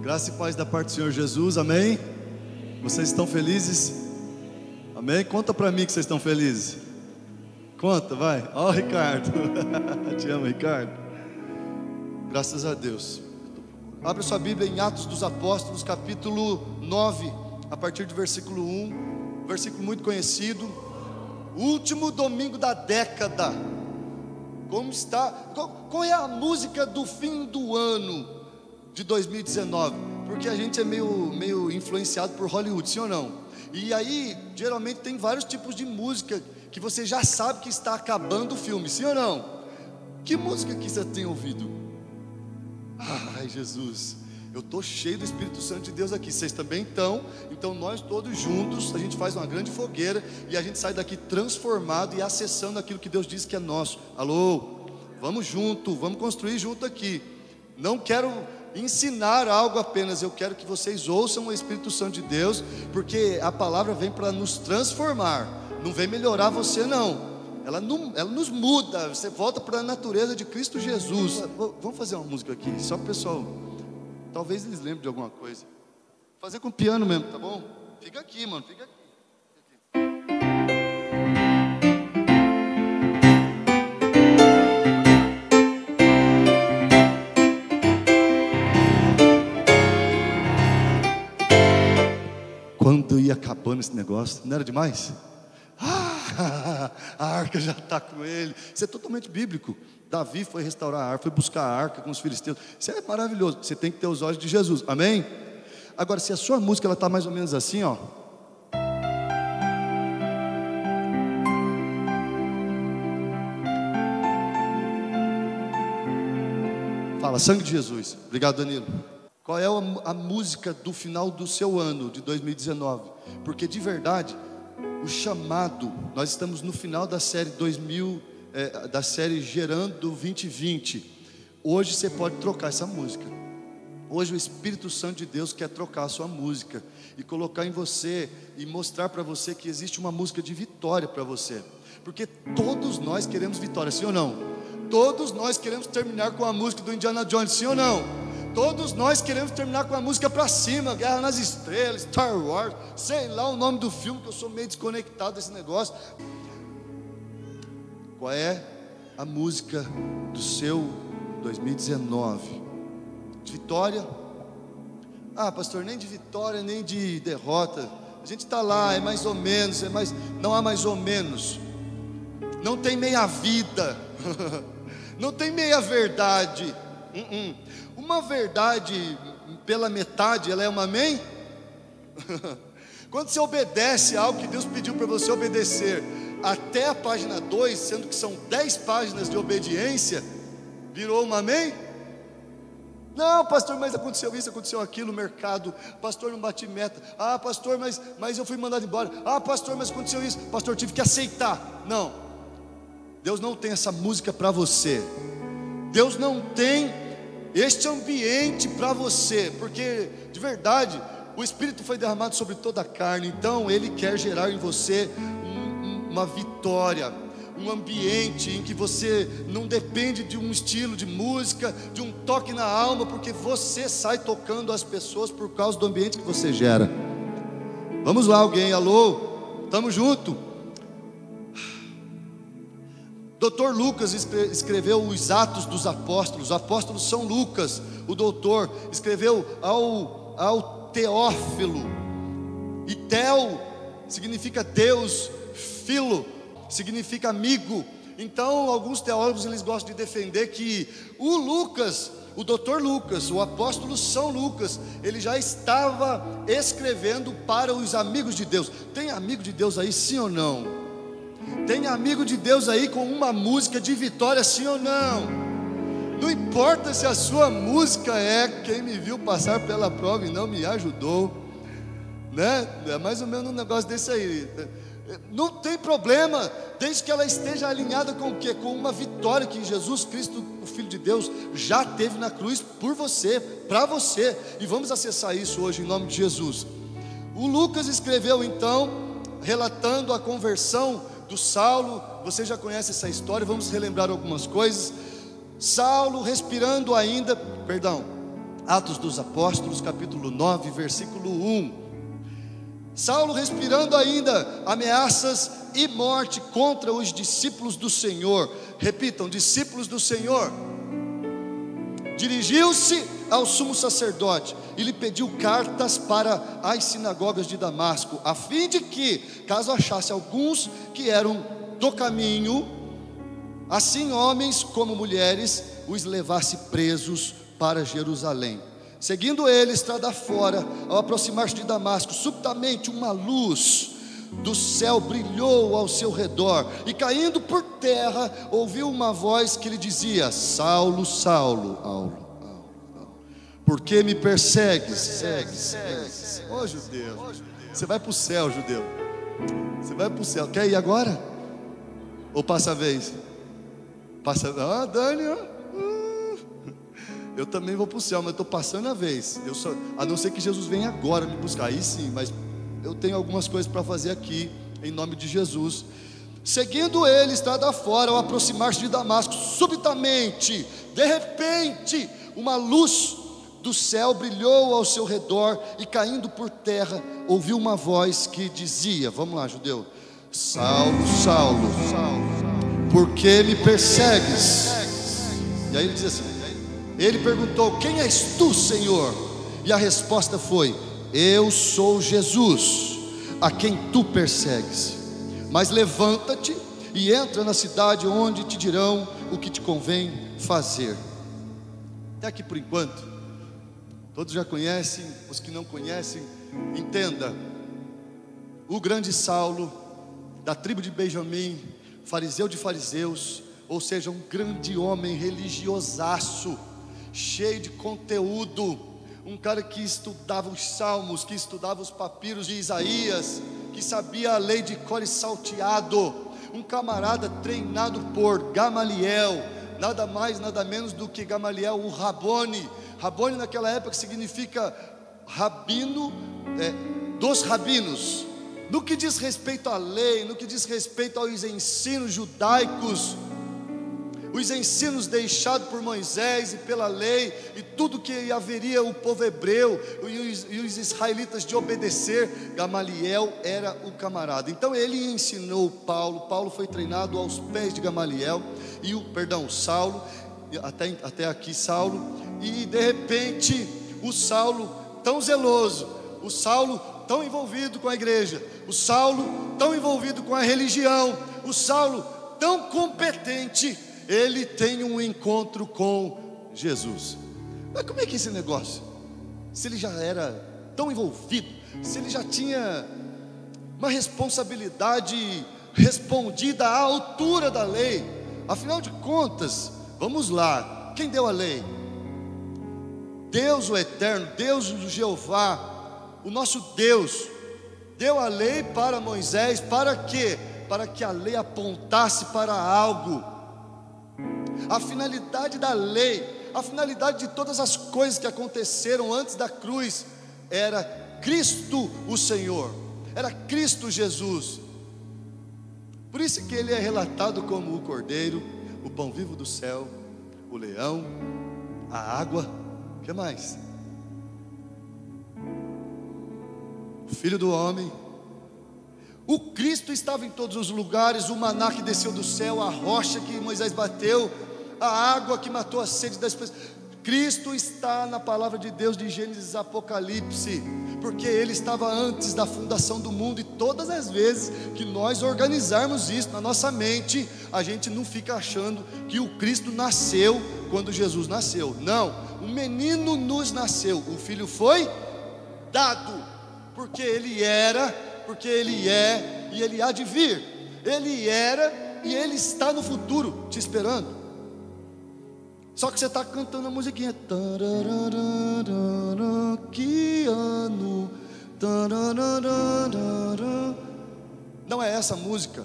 Graça e paz da parte do Senhor Jesus, amém? Vocês estão felizes? Amém? Conta pra mim que vocês estão felizes. Conta, vai. Ó, Ricardo. Te amo, Ricardo. Graças a Deus. Abra sua Bíblia em Atos dos Apóstolos, capítulo 9, a partir do versículo 1. Versículo muito conhecido. Último domingo da década. Como está? Qual é a música do fim do ano de 2019? Porque a gente é meio influenciado por Hollywood, sim ou não? E aí, geralmente tem vários tipos de música que você já sabe que está acabando o filme, sim ou não? Que música que você tem ouvido? Ai, Jesus, eu estou cheio do Espírito Santo de Deus aqui. Vocês também estão. Então nós todos juntos, a gente faz uma grande fogueira e a gente sai daqui transformado e acessando aquilo que Deus diz que é nosso. Alô, vamos junto, vamos construir junto aqui. Não quero ensinar algo apenas, eu quero que vocês ouçam o Espírito Santo de Deus, porque a palavra vem para nos transformar, não vem melhorar você não. Ela nos muda, você volta para a natureza de Cristo Jesus. Vamos fazer uma música aqui, só para o pessoal, talvez eles lembrem de alguma coisa. Fazer com piano mesmo, tá bom? Fica aqui, mano, fica aqui. Quando ia acabando esse negócio, não era demais? A arca já está com ele. Isso é totalmente bíblico. Davi foi restaurar a arca, foi buscar a arca com os filisteus. Isso é maravilhoso. Você tem que ter os olhos de Jesus, amém? Agora, se a sua música está mais ou menos assim, ó. Fala, sangue de Jesus. Obrigado, Danilo. Qual é a música do final do seu ano de 2019? Porque de verdade, o chamado, nós estamos no final da série da série Gerando 2020. Hoje você pode trocar essa música. Hoje o Espírito Santo de Deus quer trocar a sua música e colocar em você e mostrar para você que existe uma música de vitória para você. Porque todos nós queremos vitória, sim ou não? Todos nós queremos terminar com a música do Indiana Jones, sim ou não? Todos nós queremos terminar com a música pra cima, Guerra nas Estrelas, Star Wars, sei lá o nome do filme, que eu sou meio desconectado desse negócio. Qual é a música do seu 2019? De vitória? Ah, pastor, nem de vitória, nem de derrota. A gente está lá, é mais ou menos, não há mais ou menos. Não tem meia vida, não tem meia verdade. Uma verdade pela metade, ela é uma amém? Quando você obedece a algo que Deus pediu para você obedecer até a página 2, sendo que são 10 páginas de obediência, virou uma amém? Não, pastor, mas aconteceu isso, aconteceu aquilo, mercado, pastor, não bati meta. Ah, pastor, mas eu fui mandado embora. Ah, pastor, mas aconteceu isso, pastor, tive que aceitar. Não, Deus não tem essa música para você. Deus não tem este ambiente para você, porque de verdade o Espírito foi derramado sobre toda a carne. Então Ele quer gerar em você uma vitória, um ambiente em que você não depende de um estilo de música, de um toque na alma, porque você sai tocando as pessoas por causa do ambiente que você gera. Vamos lá, alguém, alô, estamos juntos. Dr. Lucas escreveu os Atos dos Apóstolos. O apóstolo São Lucas, o doutor, escreveu ao Teófilo. E Teo significa Deus, Filo significa amigo. Então alguns teólogos eles gostam de defender que o Lucas, o Dr. Lucas, o apóstolo São Lucas, ele já estava escrevendo para os amigos de Deus. Tem amigo de Deus aí, sim ou não? Tem amigo de Deus aí com uma música de vitória, sim ou não? Não importa se a sua música é quem me viu passar pela prova e não me ajudou, né? É mais ou menos um negócio desse aí. Não tem problema, desde que ela esteja alinhada com o quê? Com uma vitória que Jesus Cristo, o Filho de Deus, já teve na cruz por você, para você. E vamos acessar isso hoje em nome de Jesus. O Lucas escreveu então, relatando a conversão do Saulo. Você já conhece essa história, vamos relembrar algumas coisas. Saulo respirando ainda, Atos dos Apóstolos, capítulo 9, versículo 1. Saulo, respirando ainda ameaças e morte contra os discípulos do Senhor. Repitam: discípulos do Senhor. Dirigiu-se ao sumo sacerdote e lhe pediu cartas para as sinagogas de Damasco, a fim de que, caso achasse alguns que eram do caminho, assim homens como mulheres, os levasse presos para Jerusalém. Seguindo ele estrada fora, ao aproximar-se de Damasco, subitamente uma luz do céu brilhou ao seu redor, e caindo por terra, ouviu uma voz que lhe dizia: Saulo, Saulo, por que me persegues? Ô judeu, você vai para o céu, judeu. Você vai para o céu. Quer ir agora? Ou passa a vez? Passa. Ah, Dani, eu também vou para o céu, mas estou passando a vez. A não ser que Jesus venha agora me buscar. Aí sim, mas eu tenho algumas coisas para fazer aqui, em nome de Jesus. Seguindo ele estrada fora, ao aproximar-se de Damasco, subitamente, de repente, uma luz do céu brilhou ao seu redor, e caindo por terra, ouviu uma voz que dizia: vamos lá, judeu. Saulo, Saulo, por que me persegues? E aí ele diz assim, ele perguntou: quem és tu, Senhor? E a resposta foi: eu sou Jesus, a quem tu persegues. Mas levanta-te e entra na cidade, onde te dirão o que te convém fazer. Até aqui por enquanto. Todos já conhecem, os que não conhecem, entenda. O grande Saulo, da tribo de Benjamim, fariseu de fariseus, ou seja, um grande homem religiosaço, cheio de conteúdo, um cara que estudava os salmos, que estudava os papiros de Isaías, que sabia a lei de cor e salteado, um camarada treinado por Gamaliel, nada mais, nada menos do que Gamaliel, o Rabone. Rabone naquela época significa rabino, dos rabinos. No que diz respeito à lei, no que diz respeito aos ensinos judaicos, os ensinos deixados por Moisés e pela lei, e tudo que haveria o povo hebreu e os israelitas de obedecer, Gamaliel era o camarada. Então ele ensinou Paulo foi treinado aos pés de Gamaliel, Saulo, até aqui Saulo, e de repente o Saulo tão zeloso, o Saulo tão envolvido com a igreja, o Saulo tão envolvido com a religião, o Saulo tão competente, ele tem um encontro com Jesus. Mas como é que é esse negócio? Se ele já era tão envolvido, se ele já tinha uma responsabilidade respondida à altura da lei, afinal de contas, vamos lá, quem deu a lei? Deus o eterno, Deus o Jeová, o nosso Deus, deu a lei para Moisés, para quê? Para que a lei apontasse para algo. A finalidade da lei, a finalidade de todas as coisas que aconteceram antes da cruz, era Cristo o Senhor, era Cristo Jesus. Por isso que ele é relatado como o Cordeiro, o pão vivo do céu, o leão, a água, o que mais? O Filho do homem. O Cristo estava em todos os lugares, o maná que desceu do céu, a rocha que Moisés bateu, a água que matou a sede das pessoas. Cristo está na palavra de Deus de Gênesis e Apocalipse, porque Ele estava antes da fundação do mundo. E todas as vezes que nós organizarmos isso na nossa mente, a gente não fica achando que o Cristo nasceu quando Jesus nasceu. Não, um menino nos nasceu, o Filho foi dado, porque Ele era, porque Ele é e Ele há de vir. Ele era e Ele está no futuro te esperando. Só que você está cantando a musiquinha. Que ano. Não é essa a música.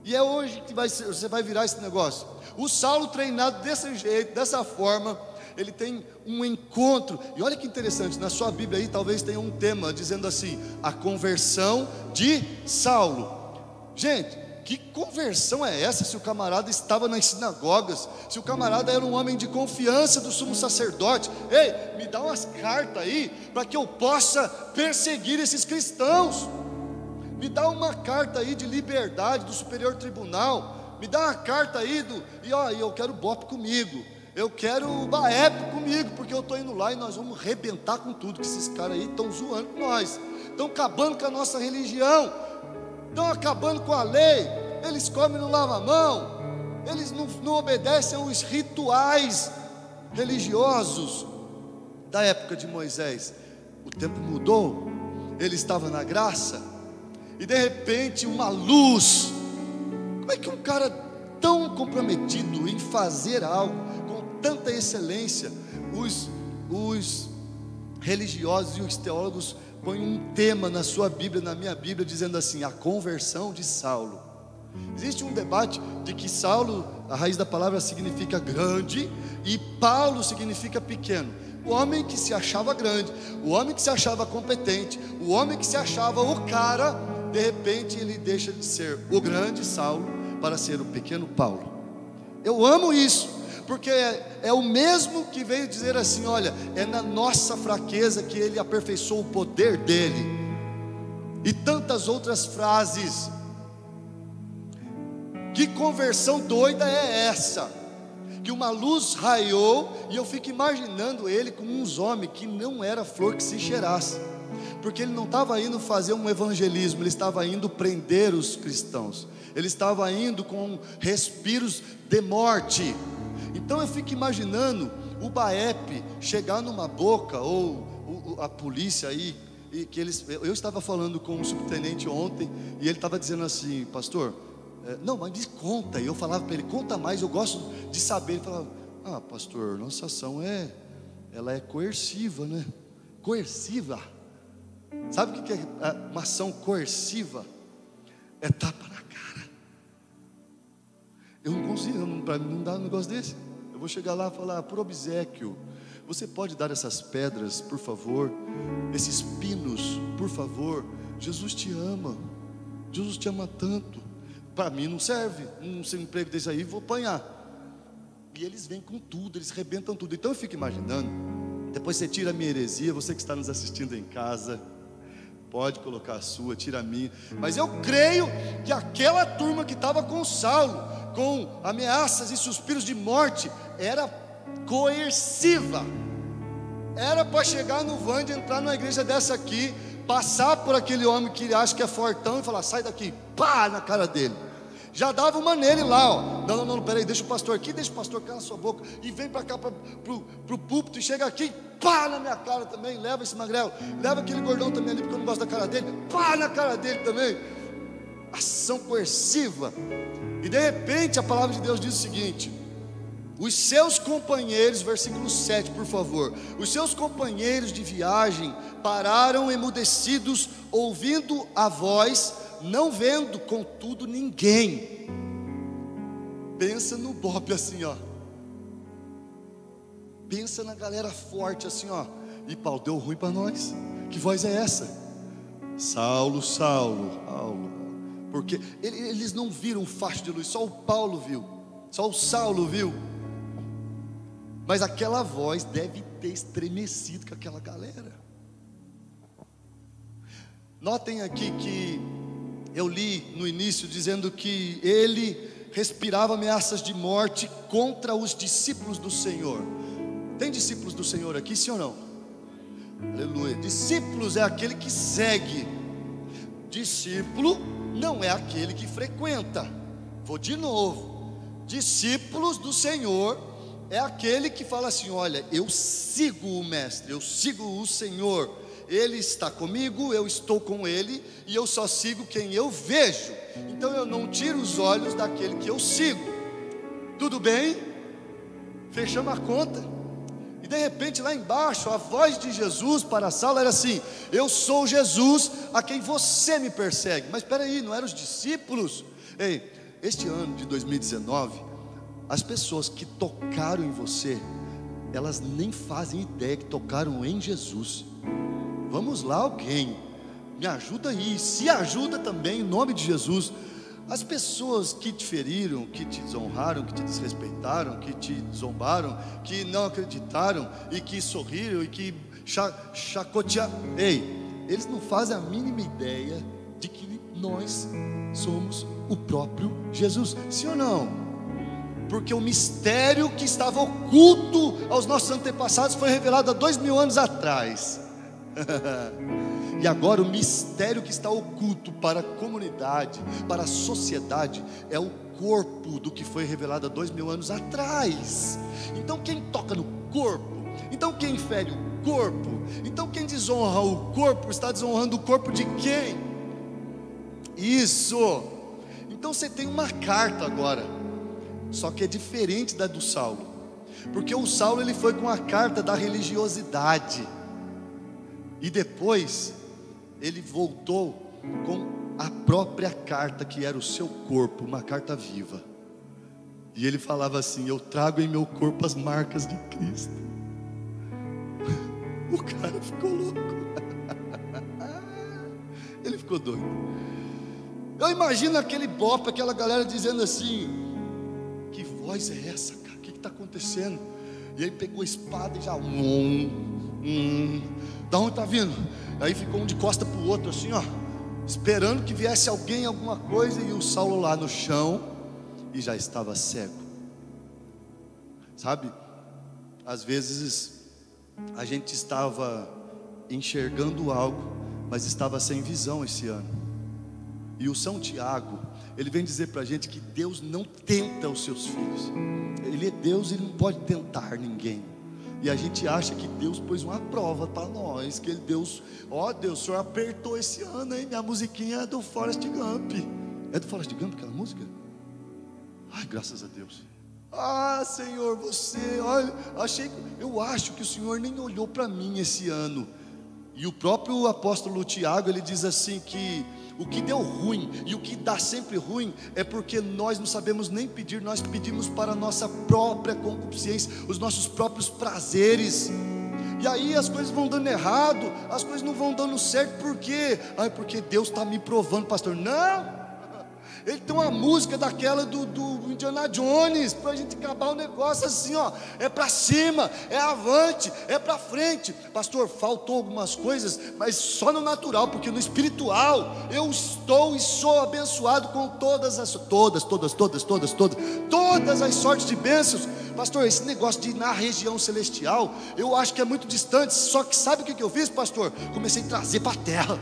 E é hoje que você vai virar esse negócio. O Saulo, treinado desse jeito, dessa forma, ele tem um encontro. E olha que interessante, na sua Bíblia aí talvez tenha um tema dizendo assim: a conversão de Saulo. Gente, Que conversão é essa? Se o camarada estava nas sinagogas, se o camarada era um homem de confiança do sumo sacerdote. Ei, me dá umas cartas aí, para que eu possa perseguir esses cristãos. Me dá uma carta aí de liberdade do superior tribunal. Me dá uma carta aí eu quero o BOP comigo, eu quero o BAEP comigo, porque eu estou indo lá e nós vamos arrebentar com tudo, que esses caras aí estão zoando com nós, estão acabando com a nossa religião, estão acabando com a lei, eles comem no lava-mão, eles não obedecem aos rituais religiosos da época de Moisés. O tempo mudou, ele estava na graça, e de repente uma luz. Como é que um cara tão comprometido em fazer algo com tanta excelência, os religiosos e os teólogos põem um tema na sua Bíblia, na minha Bíblia, dizendo assim: a conversão de Saulo. Existe um debate de que Saulo, a raiz da palavra significa grande, e Paulo significa pequeno. O homem que se achava grande, o homem que se achava competente, o homem que se achava o cara, de repente ele deixa de ser o grande Saulo para ser o pequeno Paulo. Eu amo isso, porque é o mesmo que veio dizer assim: olha, é na nossa fraqueza que ele aperfeiçoou o poder dele, e tantas outras frases. Que conversão doida é essa? Que uma luz raiou, e eu fico imaginando ele com uns homens que não era flor que se cheirasse, porque ele não estava indo fazer um evangelismo, ele estava indo prender os cristãos, ele estava indo com respiros de morte. Então eu fico imaginando o BAEP chegar numa boca, ou a polícia aí, e que eu estava falando com um subtenente ontem, e ele estava dizendo assim: pastor, não, mas me conta. E eu falava para ele: conta mais, eu gosto de saber. Ele falava: ah, pastor, nossa ação ela é coerciva, né? Coerciva. Sabe o que é uma ação coerciva? É tapa na cara. Eu não consigo, para mim não dá um negócio desse. Eu vou chegar lá e falar: por obséquio, você pode dar essas pedras, por favor, esses pinos, por favor. Jesus te ama, Jesus te ama tanto. Para mim não serve, um sem emprego desse aí, vou apanhar. E eles vêm com tudo, eles rebentam tudo. Então eu fico imaginando, depois você tira a minha heresia, você que está nos assistindo em casa, pode colocar a sua, tira a minha. Mas eu creio que aquela turma que estava com Saulo, com ameaças e suspiros de morte, era coerciva. Era para chegar no van de entrar numa igreja dessa aqui, passar por aquele homem que ele acha que é fortão e falar: sai daqui, pá, na cara dele. Já dava uma nele lá, ó. Não, peraí, deixa o pastor aqui, deixa o pastor cala a sua boca, e vem para cá, pro púlpito, e chega aqui, pá, na minha cara também. Leva esse magrelo, leva aquele gordão também ali, porque eu não gosto da cara dele, pá, na cara dele também. Ação coerciva. E de repente a palavra de Deus diz o seguinte: os seus companheiros, versículo 7, por favor. Os seus companheiros de viagem pararam emudecidos, ouvindo a voz, não vendo contudo ninguém. Pensa no Bob assim, ó. Pensa na galera forte assim, ó. E Paulo, deu ruim para nós. Que voz é essa? Saulo, Saulo. Porque eles não viram um facho de luz, só o Paulo viu, só o Saulo viu. Mas aquela voz deve ter estremecido com aquela galera. Notem aqui que eu li no início dizendo que ele respirava ameaças de morte contra os discípulos do Senhor. Tem discípulos do Senhor aqui, sim ou não? Aleluia. Discípulos é aquele que segue. Discípulo não é aquele que frequenta. Vou de novo. Discípulos do Senhor é aquele que fala assim: olha, eu sigo o Mestre, eu sigo o Senhor, Ele está comigo, eu estou com Ele, e eu só sigo quem eu vejo. Então eu não tiro os olhos daquele que eu sigo. Tudo bem? Fechamos a conta. E de repente lá embaixo a voz de Jesus para Saulo era assim: eu sou Jesus a quem você me persegue. Mas espera aí, não eram os discípulos? Ei, este ano de 2019, as pessoas que tocaram em você, elas nem fazem ideia que tocaram em Jesus. Vamos lá, alguém me ajuda aí, se ajuda também em nome de Jesus. As pessoas que te feriram, que te desonraram, que te desrespeitaram, que te zombaram, que não acreditaram e que sorriram e que chacotearam, eles não fazem a mínima ideia de que nós somos o próprio Jesus, sim ou não? Porque o mistério que estava oculto aos nossos antepassados foi revelado há 2000 anos atrás. E agora o mistério que está oculto para a comunidade, para a sociedade, é o corpo do que foi revelado há 2000 anos atrás. Então quem toca no corpo, então quem fere o corpo, então quem desonra o corpo, está desonrando o corpo de quem? Isso. Então você tem uma carta agora, só que é diferente da do Saulo, porque o Saulo ele foi com a carta da religiosidade, e depois ele voltou com a própria carta, que era o seu corpo, uma carta viva. E ele falava assim: eu trago em meu corpo as marcas de Cristo. O cara ficou louco. Ele ficou doido. Eu imagino aquele bope, aquela galera dizendo assim: que voz é essa, cara? O que está acontecendo? E aí pegou a espada e já da onde está vindo? Aí ficou um de costa para o outro assim, ó, esperando que viesse alguém, alguma coisa. E o Saulo lá no chão, e já estava cego. Sabe, às vezes a gente estava enxergando algo, mas estava sem visão esse ano. E o São Tiago, ele vem dizer para a gente que Deus não tenta os seus filhos. Ele é Deus, ele não pode tentar ninguém. E a gente acha que Deus pôs uma prova para nós, que Deus, Deus, o Senhor apertou esse ano, hein? Minha musiquinha é do Forrest Gump. É do Forrest Gump aquela música? Ai, graças a Deus. Senhor, você, olha, eu acho que o Senhor nem olhou para mim esse ano. E o próprio apóstolo Tiago, ele diz assim que o que deu ruim e o que dá sempre ruim é porque nós não sabemos nem pedir, nós pedimos para a nossa própria concupiscência, os nossos próprios prazeres. E aí as coisas vão dando errado, as coisas não vão dando certo. Por quê? Porque Deus está me provando, pastor. Não! Ele tem uma música daquela do Indiana Jones, para a gente acabar o negócio assim, ó. É para cima, é avante, é para frente. Pastor, faltou algumas coisas, mas só no natural, porque no espiritual eu estou e sou abençoado com todas as sortes de bênçãos. Pastor, esse negócio de ir na região celestial, eu acho que é muito distante. Só que sabe o que eu fiz, pastor? Comecei a trazer para a terra.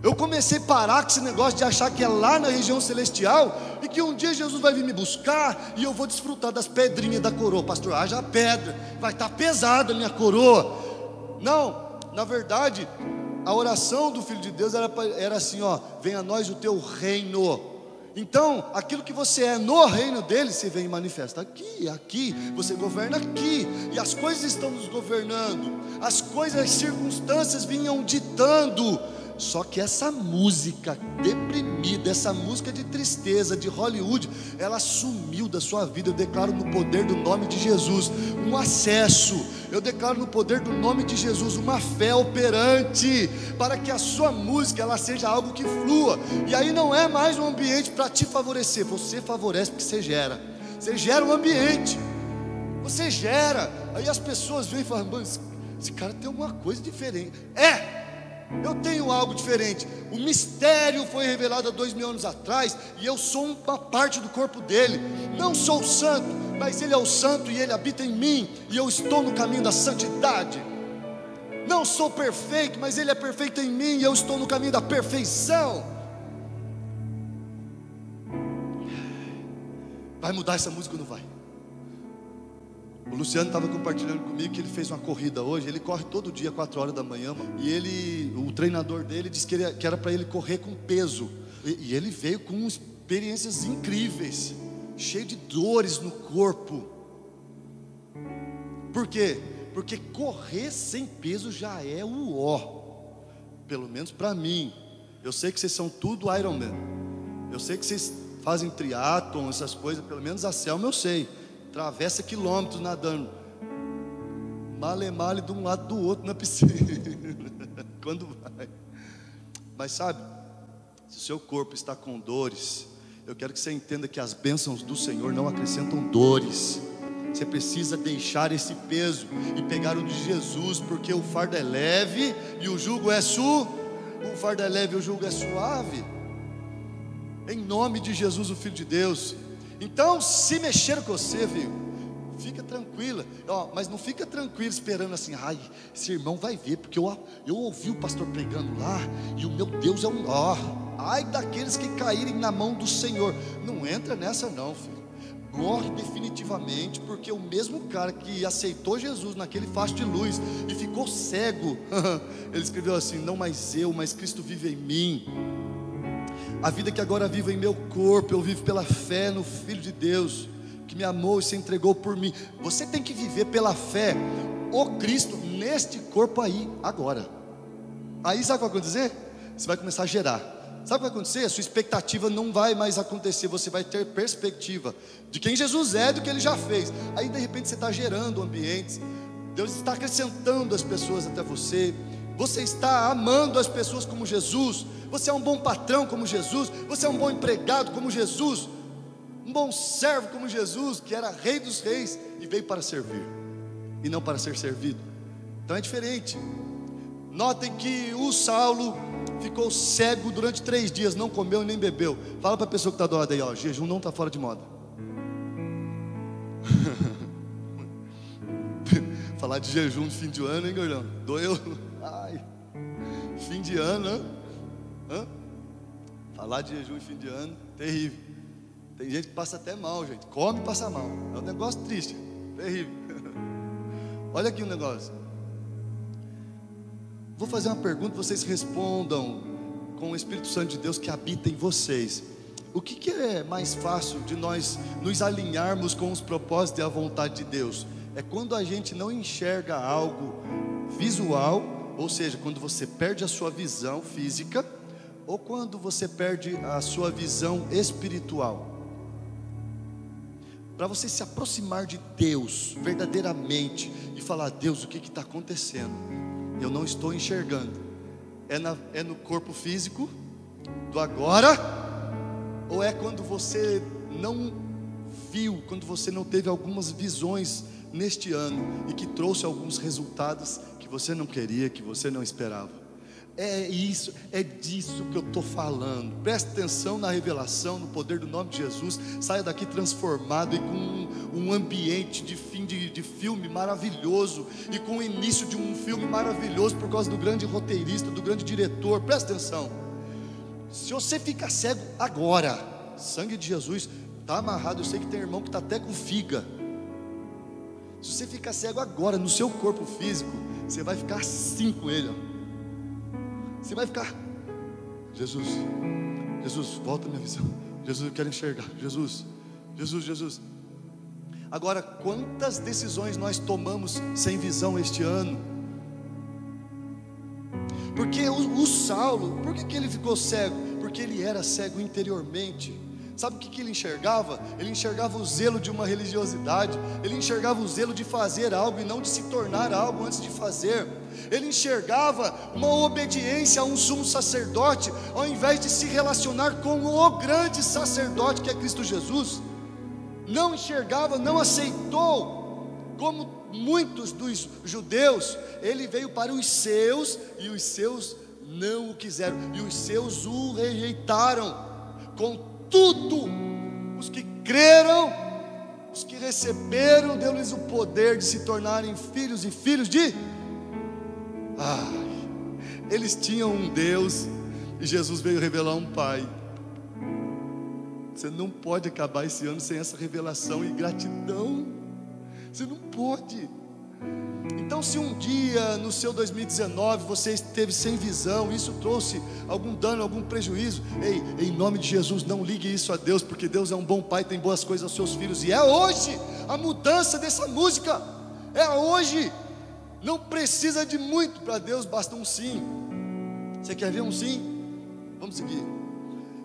Eu comecei a parar com esse negócio de achar que é lá na região celestial e que um dia Jesus vai vir me buscar e eu vou desfrutar das pedrinhas da coroa. Pastor, haja pedra, vai estar pesada a minha coroa. Não, na verdade, a oração do Filho de Deus era assim, ó: venha a nós o teu reino. Então, aquilo que você é no reino dele, você vem e manifesta aqui, você governa aqui, e as coisas estão nos governando, as coisas, as circunstâncias vinham ditando. Só que essa música deprimida, essa música de tristeza, de Hollywood, ela sumiu da sua vida. Eu declaro no poder do nome de Jesus um acesso. Eu declaro no poder do nome de Jesus uma fé operante, para que a sua música ela seja algo que flua. E aí não é mais um ambiente para te favorecer. Você favorece porque você gera um ambiente, você gera. Aí as pessoas vêm e falam: esse cara tem alguma coisa diferente. Eu tenho algo diferente. O mistério foi revelado há 2000 anos atrás, e eu sou uma parte do corpo dele. Não sou santo, mas ele é o santo e ele habita em mim, e eu estou no caminho da santidade. Não sou perfeito, mas ele é perfeito em mim, e eu estou no caminho da perfeição. Vai mudar essa música ou não vai? O Luciano estava compartilhando comigo que ele fez uma corrida hoje. Ele corre todo dia 4 horas da manhã, e o treinador dele disse que era para ele correr com peso, e ele veio com experiências incríveis, cheio de dores no corpo. Por quê? Porque correr sem peso já é o pelo menos para mim. Eu sei que vocês são tudo Ironman, eu sei que vocês fazem triatlon, essas coisas. Pelo menos a Selma eu sei, atravessa quilômetros nadando, male de um lado do outro na piscina, quando vai. Mas sabe, Se o seu corpo está com dores, eu quero que você entenda que as bênçãos do Senhor não acrescentam dores. Você precisa deixar esse peso e pegar o de Jesus, porque o fardo é leve e o jugo é o fardo é leve e o jugo é suave. Em nome de Jesus, o Filho de Deus. Então, se mexer com você, viu, fica tranquila, mas não fica tranquilo esperando assim, ai, esse irmão vai ver, porque eu ouvi o pastor pregando lá, e o meu Deus é um ai daqueles que caírem na mão do Senhor. Não entra nessa não, filho. Morre definitivamente, porque o mesmo cara que aceitou Jesus naquele facho de luz e ficou cego, ele escreveu assim: não mais eu, mas Cristo vive em mim. A vida que agora vivo em meu corpo, eu vivo pela fé no Filho de Deus, que me amou e se entregou por mim. Você tem que viver pela fé o Cristo neste corpo aí, agora. Aí sabe o que vai acontecer? Você vai começar a gerar. Sabe o que vai acontecer? A sua expectativa não vai mais acontecer. Você vai ter perspectiva de quem Jesus é, do que Ele já fez. Aí de repente você está gerando ambientes, Deus está acrescentando as pessoas até você. Você está amando as pessoas como Jesus. Você é um bom patrão como Jesus. Você é um bom empregado como Jesus. Um bom servo como Jesus, que era Rei dos Reis e veio para servir e não para ser servido. Então é diferente. Notem que o Saulo ficou cego durante 3 dias, não comeu nem bebeu. Fala para a pessoa que está do lado aí, jejum não está fora de moda. Falar de jejum de fim de ano, hein, gordão? Doeu. Ai, fim de ano, hã? Falar de jejum de fim de ano, terrível. Tem gente que passa até mal, gente. Come e passa mal. É um negócio triste, terrível. Olha aqui um negócio. Vou fazer uma pergunta, vocês respondam com o Espírito Santo de Deus que habita em vocês. O que é mais fácil de nós nos alinharmos com os propósitos e a vontade de Deus? É quando a gente não enxerga algo visual, ou seja, quando você perde a sua visão física, ou quando você perde a sua visão espiritual. Para você se aproximar de Deus verdadeiramente e falar: Deus, o que está acontecendo? Eu não estou enxergando. É no corpo físico do agora, ou é quando você não viu, quando você não teve algumas visões neste ano e que trouxe alguns resultados que você não queria, que você não esperava? É isso, é disso que eu estou falando. Preste atenção na revelação, no poder do nome de Jesus. Saia daqui transformado e com um ambiente de fim de filme maravilhoso, e com o início de um filme maravilhoso por causa do grande roteirista, do grande diretor. Preste atenção. Se você ficar cego agora, sangue de Jesus está amarrado. Eu sei que tem irmão que está até com figa. Se você ficar cego agora no seu corpo físico, você vai ficar assim com ele, Você vai ficar: Jesus, Jesus, volta a minha visão. Jesus, eu quero enxergar. Jesus, Jesus, Jesus. Agora, quantas decisões nós tomamos sem visão este ano? Porque o Saulo, por que ele ficou cego? Porque ele era cego interiormente. Sabe o que ele enxergava? Ele enxergava o zelo de uma religiosidade. Ele enxergava o zelo de fazer algo e não de se tornar algo antes de fazer. Ele enxergava uma obediência a um sumo sacerdote, ao invés de se relacionar com o grande sacerdote que é Cristo Jesus. Não enxergava, não aceitou. Como muitos dos judeus, ele veio para os seus, e os seus não o quiseram, e os seus o rejeitaram. Contudo, os que creram, os que receberam, deu-lhes o poder de se tornarem filhos e filhos de... eles tinham um Deus, e Jesus veio revelar um Pai. Você não pode acabar esse ano sem essa revelação e gratidão. Você não pode. Então, se um dia no seu 2019 você esteve sem visão, isso trouxe algum dano, algum prejuízo, ei, em nome de Jesus, não ligue isso a Deus, porque Deus é um bom Pai, tem boas coisas aos seus filhos. E é hoje a mudança dessa música. É hoje. Não precisa de muito para Deus, basta um sim. Você quer ver um sim? Vamos seguir.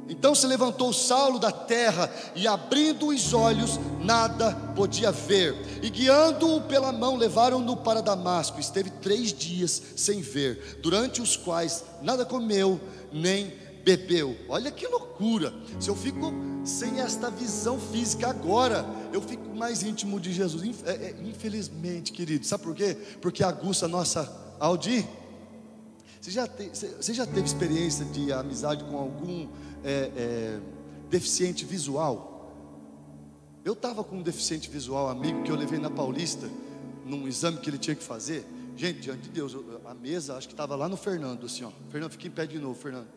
Então se levantou Saulo da terra, e abrindo os olhos, nada podia ver, e guiando-o pela mão, levaram-no para Damasco. Esteve 3 dias sem ver, durante os quais nada comeu nem bebeu. Olha que loucura. Se eu fico sem esta visão física agora, eu fico mais íntimo de Jesus. Infelizmente, querido, sabe por quê? Porque aguça a nossa audição. Você já teve experiência de amizade com algum deficiente visual? Eu estava com um deficiente visual amigo que eu levei na Paulista, num exame que ele tinha que fazer. Gente, diante de Deus, a mesa, acho que estava lá no Fernando, assim, ó. Fernando, fica em pé de novo, Fernando.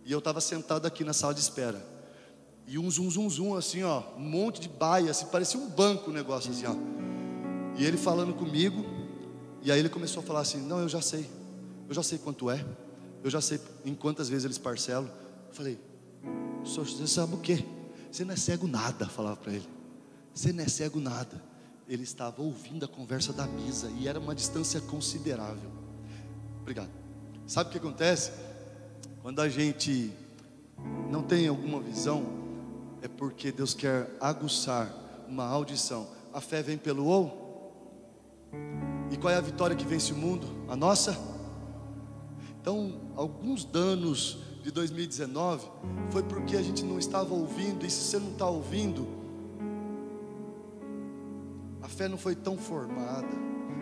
E eu estava sentado aqui na sala de espera. E um zum, assim, ó, um monte de baia, assim, parecia um banco o negócio, assim, ó. E ele falando comigo, e aí ele começou a falar assim: não, eu já sei quanto é, eu já sei em quantas vezes eles parcelam. Eu falei: você sabe o quê? Você não é cego nada, falava para ele. Você não é cego nada. Ele estava ouvindo a conversa da mesa, e era uma distância considerável. Obrigado. Sabe o que acontece? Quando a gente não tem alguma visão, é porque Deus quer aguçar uma audição. A fé vem pelo ou? E qual é a vitória que vence o mundo? A nossa? Então, alguns danos de 2019 foi porque a gente não estava ouvindo. E se você não está ouvindo, a fé não foi tão formada,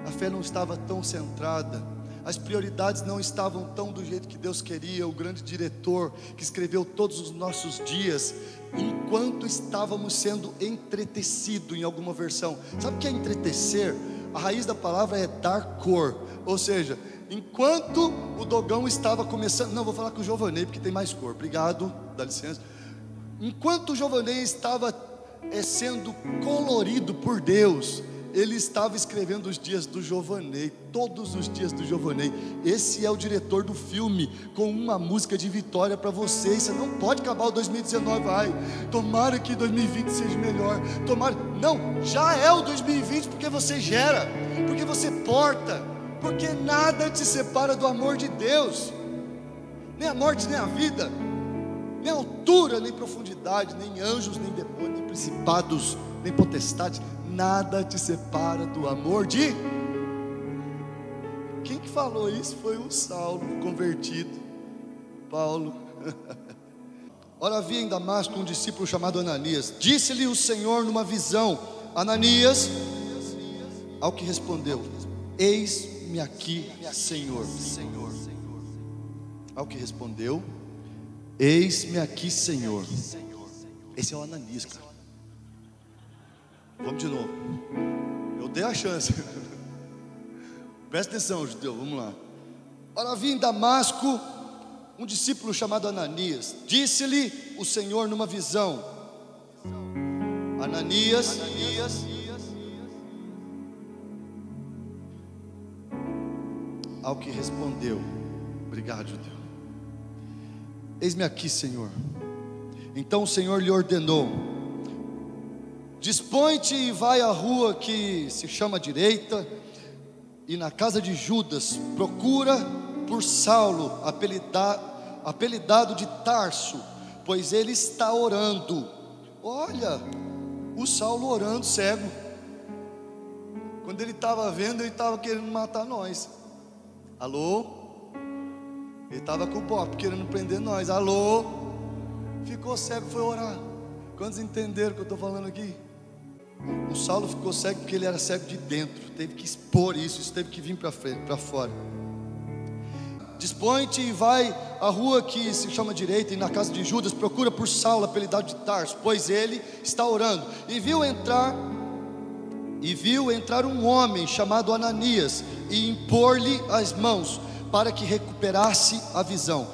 a fé não estava tão centrada, as prioridades não estavam tão do jeito que Deus queria. O grande diretor que escreveu todos os nossos dias, enquanto estávamos sendo entretecidos, em alguma versão. Sabe o que é entretecer? A raiz da palavra é dar cor, ou seja, enquanto o Dogão estava começando, não, vou falar com o Giovanei porque tem mais cor, obrigado, dá licença. Enquanto o Giovanei estava sendo colorido por Deus, ele estava escrevendo os dias do Giovanei, todos os dias do Giovanei. Esse é o diretor do filme, com uma música de vitória para você. Você não pode acabar o 2019, tomara que 2020 seja melhor, tomara, não, já é o 2020, porque você gera, porque você porta, porque nada te separa do amor de Deus, nem a morte, nem a vida, nem altura, nem profundidade, nem anjos, nem demônios, nem principados, nem potestades, nada te separa do amor de... Quem que falou isso? Foi o Saulo, o convertido, Paulo. Ora, havia em Damasco um discípulo chamado Ananias. Disse-lhe o Senhor numa visão: Ananias. Ao que respondeu: eis-me aqui, Senhor. Ao que respondeu: eis-me aqui, Senhor. Esse é o Ananias, cara. Vamos de novo. Eu dei a chance. Presta atenção, judeu, vamos lá. Ora, havia em Damasco um discípulo chamado Ananias. Disse-lhe o Senhor numa visão: Ananias. Ao que respondeu: obrigado, judeu. Eis-me aqui, Senhor. Então o Senhor lhe ordenou: dispõe-te e vai à rua que se chama direita, e na casa de Judas procura por Saulo, apelidado de Tarso, pois ele está orando. Olha, o Saulo orando, cego. Quando ele estava vendo, ele estava querendo matar nós. Alô? Ele estava com o pop querendo prender nós. Alô? Ficou cego, foi orar. Quantos entenderam o que eu estou falando aqui? O Saulo ficou cego porque ele era cego de dentro. Teve que expor isso teve que vir para fora. Dispõe-te e vai à rua que se chama direita, e na casa de Judas procura por Saulo, apelidado de Tarso, pois ele está orando. E viu entrar um homem chamado Ananias, e impor-lhe as mãos para que recuperasse a visão.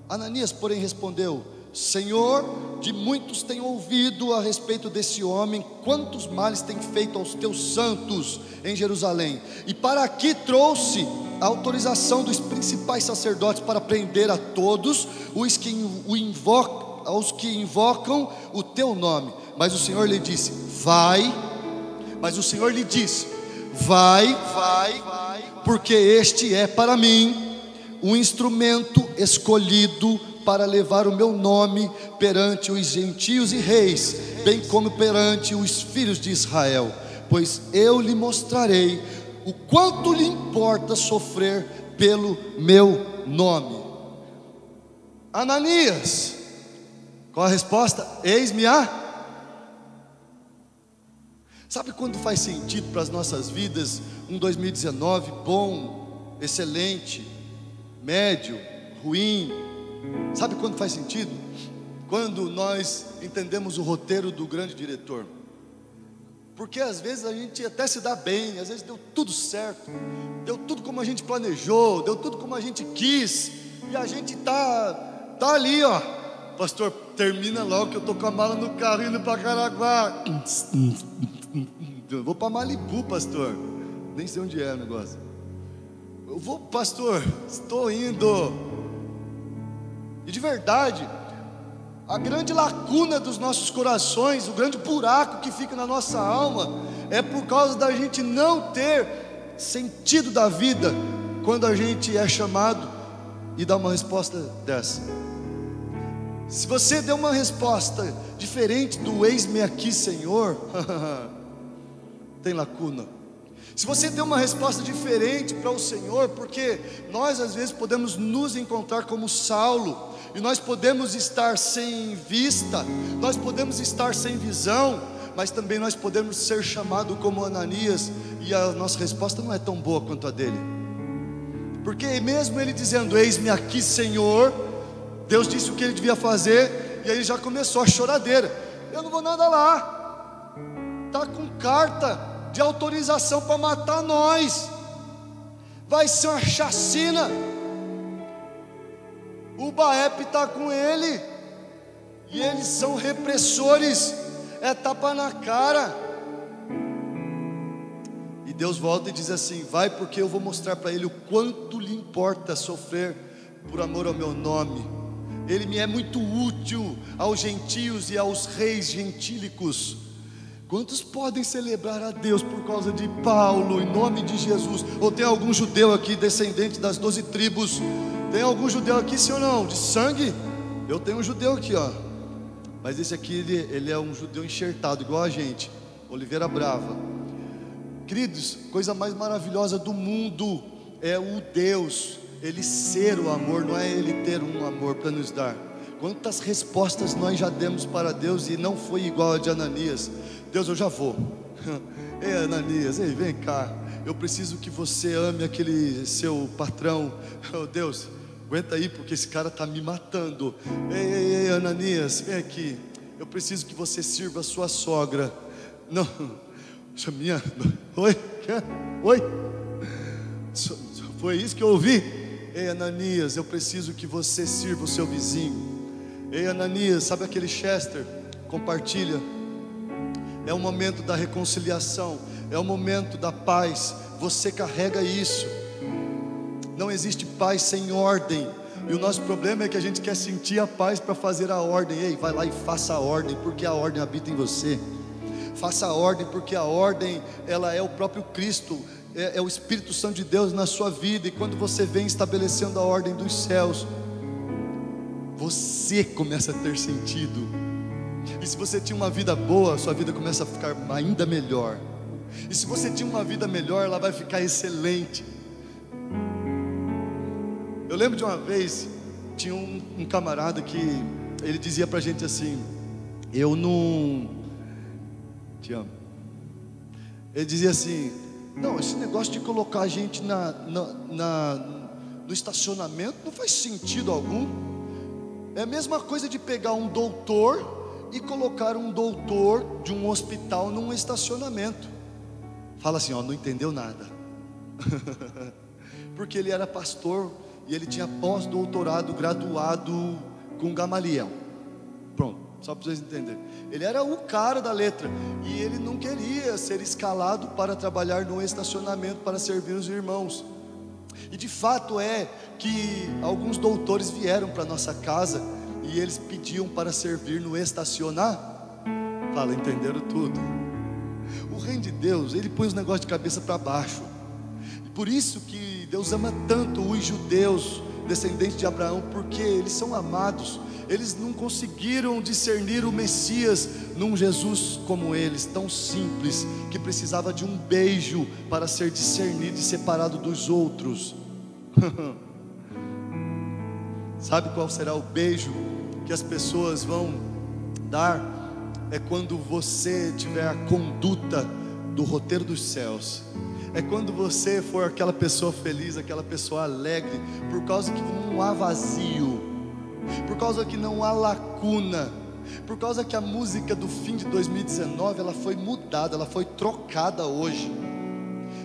Ananias, porém, respondeu: Senhor, de muitos tenho ouvido a respeito desse homem, quantos males tem feito aos teus santos em Jerusalém, e para aqui trouxe a autorização dos principais sacerdotes para prender a todos os que invocam o teu nome. Mas o Senhor lhe disse: vai, porque este é para mim um instrumento escolhido para levar o meu nome perante os gentios e reis, bem como perante os filhos de Israel, pois eu lhe mostrarei o quanto lhe importa sofrer pelo meu nome. Ananias, qual a resposta? Eis-me a. Sabe quando faz sentido para as nossas vidas um 2019 bom, excelente, médio, ruim? Sabe quando faz sentido? Quando nós entendemos o roteiro do grande diretor. Porque às vezes a gente até se dá bem, às vezes deu tudo certo, deu tudo como a gente planejou, deu tudo como a gente quis, e a gente tá ali, ó, pastor, termina logo que eu tô com a mala no carro indo para Caraguá. Eu vou para Malibu, pastor, nem sei onde é o negócio. Eu vou, pastor, estou indo. E de verdade, a grande lacuna dos nossos corações, o grande buraco que fica na nossa alma, é por causa da gente não ter sentido da vida, quando a gente é chamado e dá uma resposta dessa. Se você der uma resposta diferente do eis-me aqui, Senhor, tem lacuna. Se você der uma resposta diferente para o Senhor, porque nós às vezes podemos nos encontrar como Saulo, e nós podemos estar sem vista, nós podemos estar sem visão, mas também nós podemos ser chamados como Ananias, e a nossa resposta não é tão boa quanto a dele. Porque mesmo ele dizendo, eis-me aqui, Senhor, Deus disse o que ele devia fazer, e aí já começou a choradeira. Eu não vou nada lá, está com carta de autorização para matar nós, vai ser uma chacina. O BAEP está com ele, e eles são repressores, é tapa na cara. E Deus volta e diz assim, vai, porque eu vou mostrar para ele o quanto lhe importa sofrer por amor ao meu nome. Ele me é muito útil aos gentios e aos reis gentílicos. Quantos podem celebrar a Deus por causa de Paulo, em nome de Jesus? Ou tem algum judeu aqui, descendente das 12 tribos? Tem algum judeu aqui, sim ou não? De sangue? Eu tenho um judeu aqui, ó. Mas esse aqui, ele é um judeu enxertado, igual a gente, Oliveira Brava. Queridos, coisa mais maravilhosa do mundo é o Deus, Ele ser o amor, não é Ele ter um amor para nos dar. Quantas respostas nós já demos para Deus e não foi igual a de Ananias. Deus, eu já vou. Ei, Ananias, ei, vem cá. Eu preciso que você ame aquele seu patrão. Oh, Deus, aguenta aí, porque esse cara está me matando. Ei, Ananias, vem aqui. Eu preciso que você sirva a sua sogra. Não, minha. Oi? Oi? Foi isso que eu ouvi? Ei, Ananias, eu preciso que você sirva o seu vizinho. Ei, Ananias, sabe aquele Chester? Compartilha. É o momento da reconciliação, é o momento da paz. Você carrega isso. Não existe paz sem ordem. E o nosso problema é que a gente quer sentir a paz para fazer a ordem. Ei, vai lá e faça a ordem, porque a ordem habita em você. Faça a ordem, porque a ordem, ela é o próprio Cristo, é o Espírito Santo de Deus na sua vida. E quando você vem estabelecendo a ordem dos céus, você começa a ter sentido. E se você tinha uma vida boa, sua vida começa a ficar ainda melhor. E se você tinha uma vida melhor, ela vai ficar excelente. Eu lembro de uma vez, tinha um camarada que ele dizia pra gente assim: eu não te amo. Ele dizia assim: não, esse negócio de colocar a gente no estacionamento não faz sentido algum. É a mesma coisa de pegar um doutor e colocar um doutor de um hospital num estacionamento. Fala assim, ó, não entendeu nada. Porque ele era pastor e ele tinha pós-doutorado, graduado com Gamaliel. Pronto, só para vocês entenderem. Ele era o cara da letra e ele não queria ser escalado para trabalhar no estacionamento para servir os irmãos. E de fato é que alguns doutores vieram para nossa casa e eles pediam para servir no estacionar. Fala, entenderam tudo. O reino de Deus, ele põe os negócios de cabeça para baixo. E por isso que Deus ama tanto os judeus, descendentes de Abraão, porque eles são amados. Eles não conseguiram discernir o Messias num Jesus como eles, tão simples, que precisava de um beijo para ser discernido e separado dos outros. Sabe qual será o beijo que as pessoas vão dar? É quando você tiver a conduta do roteiro dos céus. É quando você for aquela pessoa feliz, aquela pessoa alegre, por causa que não há vazio, por causa que não há lacuna, por causa que a música do fim de 2019, ela foi mudada, ela foi trocada hoje.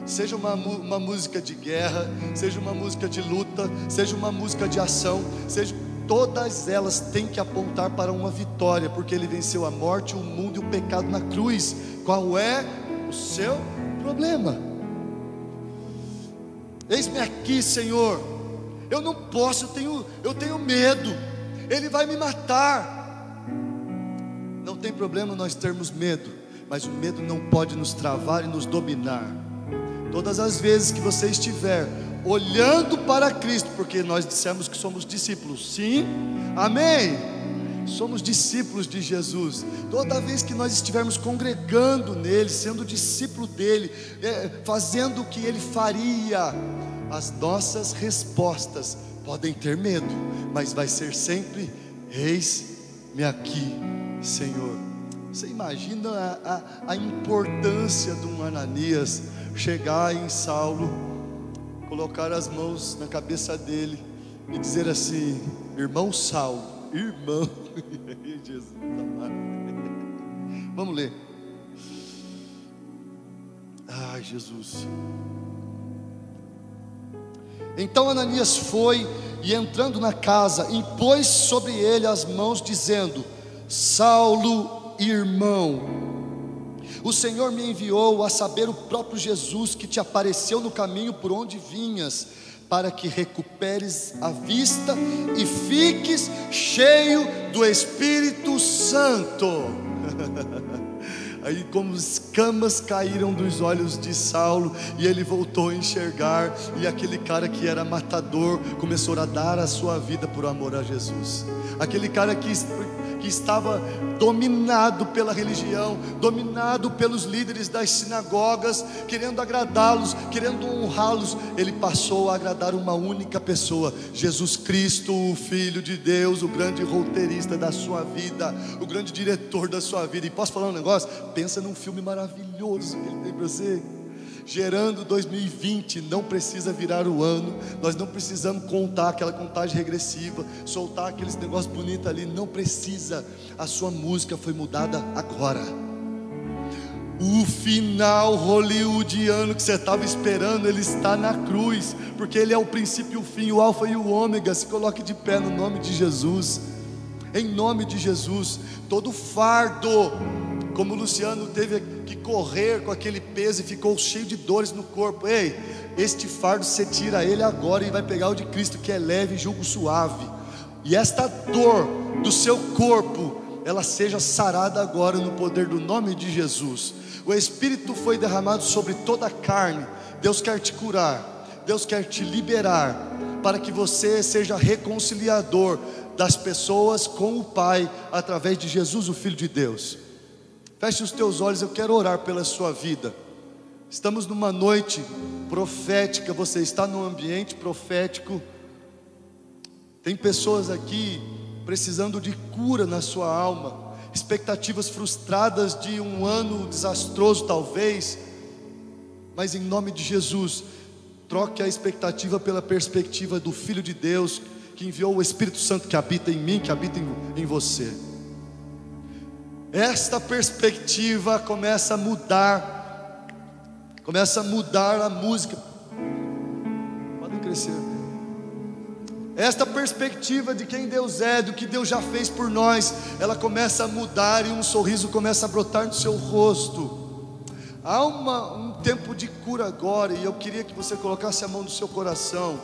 Seja uma música de guerra, seja uma música de luta, seja uma música de ação, todas elas têm que apontar para uma vitória, porque Ele venceu a morte, o mundo e o pecado na cruz. Qual é o seu problema? Eis-me aqui, Senhor, eu não posso, eu tenho medo, Ele vai me matar. Não tem problema nós termos medo, mas o medo não pode nos travar e nos dominar. Todas as vezes que você estiver olhando para Cristo, porque nós dissemos que somos discípulos, sim, amém? Somos discípulos de Jesus. Toda vez que nós estivermos congregando nele, sendo discípulo dele, fazendo o que ele faria, as nossas respostas podem ter medo, mas vai ser sempre: eis-me aqui, Senhor. Você imagina a importância de um Ananias chegar em Saulo, colocar as mãos na cabeça dele e dizer assim: irmão Saulo, irmão. Jesus amado. Vamos ler. Ai, Jesus. Então Ananias foi e, entrando na casa, impôs sobre ele as mãos, dizendo: Saulo, irmão, o Senhor me enviou, a saber, o próprio Jesus, que te apareceu no caminho por onde vinhas, para que recuperes a vista e fiques cheio do Espírito Santo. Aí como escamas caíram dos olhos de Saulo, e ele voltou a enxergar, e aquele cara que era matador começou a dar a sua vida por amor a Jesus. Aquele cara que estava dominado pela religião, dominado pelos líderes das sinagogas, querendo agradá-los, querendo honrá-los, ele passou a agradar uma única pessoa: Jesus Cristo, o Filho de Deus, o grande roteirista da sua vida, o grande diretor da sua vida. E posso falar um negócio? Pensa num filme maravilhoso que ele tem para você. Gerando 2020, não precisa virar o ano, nós não precisamos contar aquela contagem regressiva, soltar aqueles negócios bonitos ali, não precisa. A sua música foi mudada agora. O final hollywoodiano que você estava esperando, ele está na cruz, porque ele é o princípio e o fim, o alfa e o ômega. Se coloque de pé no nome de Jesus, em nome de Jesus. Todo fardo, como o Luciano teve que correr com aquele peso e ficou cheio de dores no corpo, ei, este fardo você tira ele agora e vai pegar o de Cristo, que é leve e jugo suave. E esta dor do seu corpo, ela seja sarada agora no poder do nome de Jesus. O Espírito foi derramado sobre toda a carne. Deus quer te curar, Deus quer te liberar, para que você seja reconciliador das pessoas com o Pai, através de Jesus, o Filho de Deus. Feche os teus olhos, eu quero orar pela sua vida. Estamos numa noite profética, você está num ambiente profético. Tem pessoas aqui precisando de cura na sua alma, expectativas frustradas de um ano desastroso talvez, mas em nome de Jesus, troque a expectativa pela perspectiva do Filho de Deus, que enviou o Espírito Santo que habita em mim, que habita em você. Esta perspectiva começa a mudar a música. Podem crescer. Esta perspectiva de quem Deus é, do que Deus já fez por nós, ela começa a mudar e um sorriso começa a brotar no seu rosto. Há um tempo de cura agora, e eu queria que você colocasse a mão no seu coração,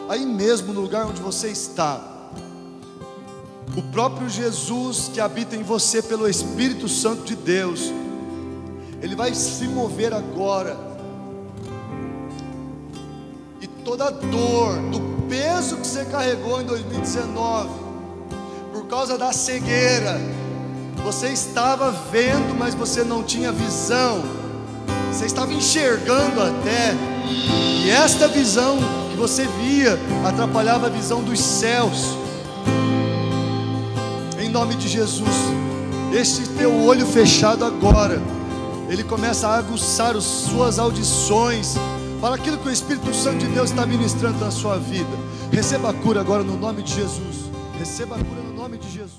aí mesmo no lugar onde você está. O próprio Jesus que habita em você pelo Espírito Santo de Deus, Ele vai se mover agora, e toda dor, do peso que você carregou em 2019, por causa da cegueira, você estava vendo, mas você não tinha visão, você estava enxergando até, e esta visão que você via atrapalhava a visão dos céus. em nome de Jesus. Este teu olho fechado agora, ele começa a aguçar as suas audições para aquilo que o Espírito Santo de Deus está ministrando na sua vida. Receba a cura agora no nome de Jesus. Receba a cura no nome de Jesus.